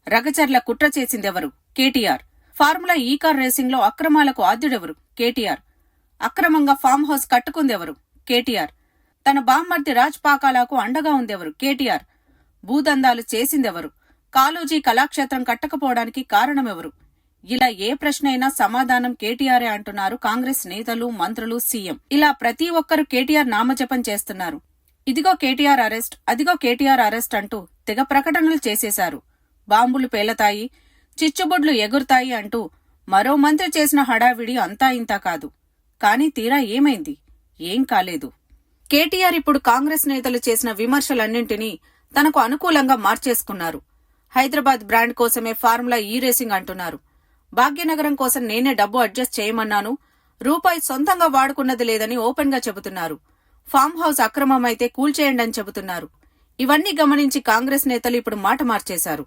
రగచర్ల కుట్ర చేసిందెవరు? కేటీఆర్. ఫార్ములా ఈ car racing లో అక్రమాలకు ఆద్యుడెవరు? కేటీఆర్. అక్రమంగా ఫామ్ హౌస్ కట్టుకుందెవరు? కేటీఆర్. తన బామ్మర్ది రాజ్ పాకాలకు అండగా ఉందెవరు? కేటీఆర్. భూదందాలు చేసిందెవరు? కాళోజీ కళాక్షేత్రం కట్టకపోవడానికి కారణమెవరు? ఇలా ఏ ప్రశ్న అయినా సమాధానం కేటీఆరే అంటున్నారు కాంగ్రెస్ నేతలు, మంత్రులు, సీఎం. ఇలా ప్రతి ఒక్కరూ కేటీఆర్ నామజపం చేస్తున్నారు. ఇదిగో కేటీఆర్ అరెస్ట్, అదిగో కేటీఆర్ అరెస్ట్ అంటూ తెగ ప్రకటనలు చేసేశారు. బాంబులు పేలతాయి, చిచ్చుబుడ్లు ఎగురుతాయి అంటూ మరో మంత్రి చేసిన హడావిడి అంతా ఇంతా కాదు. కానీ తీరా ఏమైంది? ఏం కాలేదు. కేటీఆర్ ఇప్పుడు కాంగ్రెస్ నేతలు చేసిన విమర్శలన్నింటినీ తనకు అనుకూలంగా మార్చేసుకున్నారు. హైదరాబాద్ బ్రాండ్ కోసమే ఫార్ములా ఈ రేసింగ్ అంటున్నారు. భాగ్యనగరం కోసం నేనే డబ్బు అడ్జస్ట్ చేయమన్నాను, రూపాయి సొంతంగా వాడుకున్నది లేదని ఓపెన్ గా చెబుతున్నారు. ఫామ్ హౌస్ అక్రమమైతే కూల్చేయండని చెబుతున్నారు. ఇవన్నీ గమనించి కాంగ్రెస్ నేతలు ఇప్పుడు మాట మార్చేశారు.